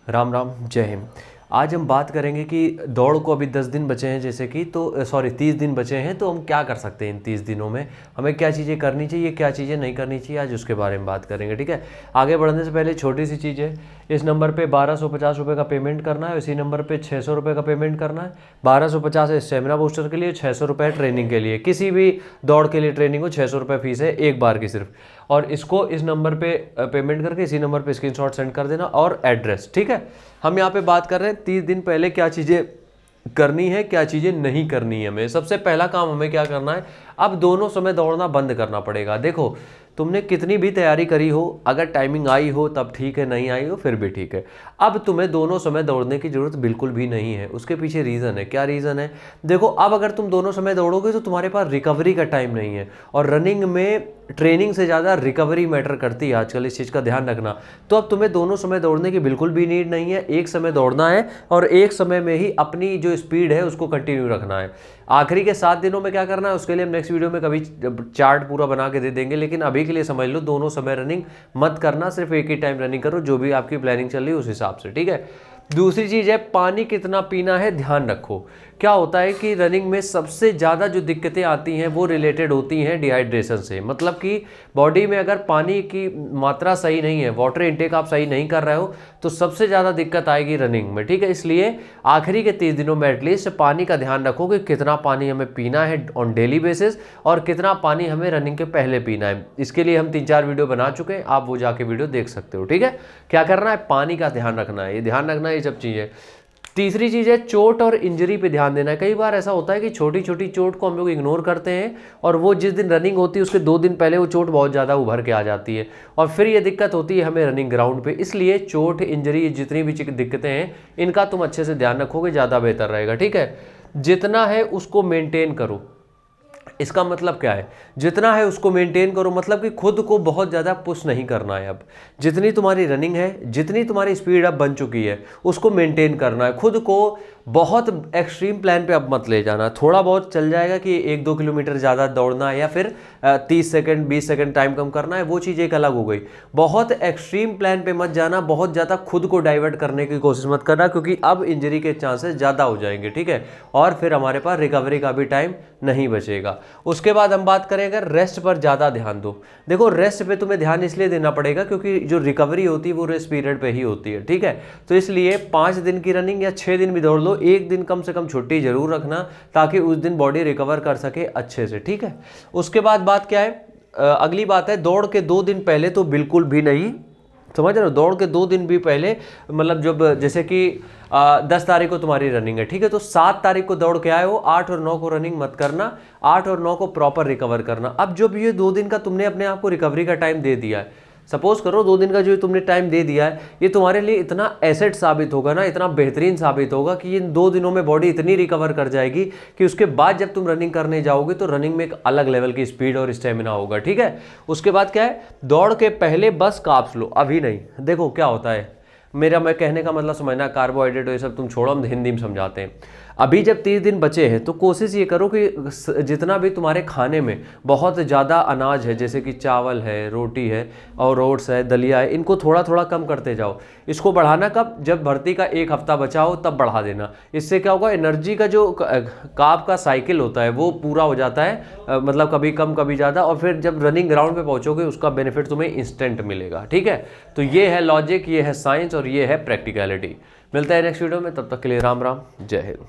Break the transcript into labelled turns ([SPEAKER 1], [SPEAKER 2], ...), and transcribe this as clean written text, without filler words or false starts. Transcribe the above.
[SPEAKER 1] राम राम, जय हिंद। आज हम बात करेंगे कि दौड़ को अभी 10 दिन बचे हैं, जैसे कि तो सॉरी 30 दिन बचे हैं, तो हम क्या कर सकते हैं इन 30 दिनों में, हमें क्या चीज़ें करनी चाहिए, क्या चीज़ें नहीं करनी चाहिए, आज उसके बारे में बात करेंगे। ठीक है, आगे बढ़ने से पहले छोटी सी चीज़ है, इस नंबर पे 1250 का पेमेंट करना है, इसी नंबर पे 600 का पेमेंट करना है। 1250 है स्टेमिना बूस्टर के लिए, 600 ट्रेनिंग के लिए, किसी भी दौड़ के लिए ट्रेनिंग हो 600 फीस है एक बार की सिर्फ। और इसको इस नंबर पे पेमेंट करके इसी नंबर पे स्क्रीनशॉट सेंड कर देना और एड्रेस। ठीक है, हम यहाँ पे बात कर रहे हैं 30 दिन पहले क्या चीज़ें करनी है, क्या चीज़ें नहीं करनी है। हमें सबसे पहला काम हमें क्या करना है, अब दोनों समय दौड़ना बंद करना पड़ेगा। देखो, तुमने कितनी भी तैयारी करी हो, अगर टाइमिंग आई हो तब ठीक है, नहीं आई हो फिर भी ठीक है। अब तुम्हें दोनों समय दौड़ने की ज़रूरत बिल्कुल भी नहीं है। उसके पीछे रीज़न है। क्या रीज़न है? देखो, अब अगर तुम दोनों समय दौड़ोगे तो तुम्हारे पास रिकवरी का टाइम नहीं है, और रनिंग में ट्रेनिंग से ज़्यादा रिकवरी मैटर करती है आजकल, इस चीज़ का ध्यान रखना। तो अब तुम्हें दोनों समय दौड़ने की बिल्कुल भी नीड नहीं है, एक समय दौड़ना है और एक समय में ही अपनी जो स्पीड है उसको कंटिन्यू रखना है। आखिरी के 7 दिनों में क्या करना है उसके लिए हम नेक्स्ट वीडियो में कभी चार्ट पूरा बना के दे देंगे, लेकिन अभी के लिए समझ लो दोनों समय रनिंग मत करना, सिर्फ एक ही टाइम रनिंग करो, जो भी आपकी प्लानिंग चल रही है उस हिसाब से। ठीक है, दूसरी चीज़ है पानी कितना पीना है, ध्यान रखो। क्या होता है कि रनिंग में सबसे ज़्यादा जो दिक्कतें आती हैं वो रिलेटेड होती हैं डिहाइड्रेशन से। मतलब कि बॉडी में अगर पानी की मात्रा सही नहीं है, वाटर इनटेक आप सही नहीं कर रहे हो, तो सबसे ज़्यादा दिक्कत आएगी रनिंग में। ठीक है, इसलिए आखिरी के 30 दिनों में एटलीस्ट पानी का ध्यान रखो कि कितना पानी हमें पीना है ऑन डेली बेसिस, और कितना पानी हमें रनिंग के पहले पीना है। इसके लिए हम 3-4 वीडियो बना चुके हैं, आप वो जाके वीडियो देख सकते हो। ठीक है, क्या करना है, पानी का ध्यान रखना है, ये ध्यान रखना है, ये सब चीज़ें। तीसरी चीज़ है चोट और इंजरी पे ध्यान देना है। कई बार ऐसा होता है कि छोटी छोटी चोट को हम लोग इग्नोर करते हैं, और वो जिस दिन रनिंग होती है उसके 2 दिन पहले वो चोट बहुत ज़्यादा उभर के आ जाती है, और फिर ये दिक्कत होती है हमें रनिंग ग्राउंड पे। इसलिए चोट, इंजरी, जितनी भी दिक्कतें हैं इनका तुम अच्छे से ध्यान रखोगे, ज़्यादा बेहतर रहेगा। ठीक है, जितना है उसको मेनटेन करो। इसका मतलब क्या है, जितना है उसको मेंटेन करो, मतलब कि खुद को बहुत ज़्यादा पुश नहीं करना है। अब जितनी तुम्हारी रनिंग है, जितनी तुम्हारी स्पीड अब बन चुकी है, उसको मेंटेन करना है। खुद को बहुत एक्सट्रीम प्लान पे अब मत ले जाना। थोड़ा बहुत चल जाएगा कि 1-2 किलोमीटर ज़्यादा दौड़ना है, या फिर 30 सेकंड 20 सेकंड टाइम कम करना है, वो चीज़ एक अलग हो गई। बहुत एक्सट्रीम प्लान पे मत जाना, बहुत ज़्यादा खुद को डाइवर्ट करने की कोशिश मत करना, क्योंकि अब इंजरी के चांसेस ज़्यादा हो जाएंगे। ठीक है, और फिर हमारे पास रिकवरी का भी टाइम नहीं बचेगा। उसके बाद हम बात करें अगर रेस्ट पर ज़्यादा ध्यान दो। देखो, रेस्ट पे तुम्हें ध्यान इसलिए देना पड़ेगा क्योंकि जो रिकवरी होती है वो रेस्ट पीरियड पे ही होती है। ठीक है, तो इसलिए 5 दिन की रनिंग या 6 दिन भी दौड़ लो, एक दिन कम से कम छुट्टी जरूर रखना, ताकि उस दिन बॉडी रिकवर कर सके अच्छे से। ठीक है, उसके बाद बात क्या है, अगली बात है दौड़ के 2 दिन पहले तो बिल्कुल भी नहीं, समझ रहे हो, दौड़ के 2 दिन भी पहले, मतलब जब जैसे कि 10 तारीख को तुम्हारी रनिंग है, ठीक है, तो 7 तारीख को दौड़ के आए हो, 8 और 9 को रनिंग मत करना, 8 और 9 को प्रॉपर रिकवर करना। अब जब ये 2 दिन का तुमने अपने आप को रिकवरी का टाइम दे दिया है, सपोज करो 2 दिन का जो तुमने टाइम दे दिया है, ये तुम्हारे लिए इतना एसेट साबित होगा ना, इतना बेहतरीन साबित होगा कि इन 2 दिनों में बॉडी इतनी रिकवर कर जाएगी कि उसके बाद जब तुम रनिंग करने जाओगे तो रनिंग में एक अलग लेवल की स्पीड और स्टेमिना होगा। ठीक है, उसके बाद क्या है, दौड़ के पहले बस कार्ब्स लो, अभी नहीं। देखो क्या होता है, मैं कहने का मतलब समझना, कार्बोहाइड्रेट ये सब तुम छोड़ो, हम हिंदी में समझाते हैं। अभी जब 30 दिन बचे हैं तो कोशिश ये करो कि जितना भी तुम्हारे खाने में बहुत ज़्यादा अनाज है, जैसे कि चावल है, रोटी है और ओट्स है, दलिया है, इनको थोड़ा थोड़ा कम करते जाओ। इसको बढ़ाना कब, जब भर्ती का 1 हफ्ता बचा हो तब बढ़ा देना। इससे क्या होगा, एनर्जी का जो कार्ब का साइकिल होता है वो पूरा हो जाता है, मतलब कभी कम कभी ज़्यादा, और फिर जब रनिंग ग्राउंड पे पहुँचोगे उसका बेनिफिट तुम्हें इंस्टेंट मिलेगा। ठीक है, तो ये है लॉजिक, ये है साइंस और ये है प्रैक्टिकलिटी। मिलता है नेक्स्ट वीडियो में, तब तक के लिए राम राम, जय हिंद।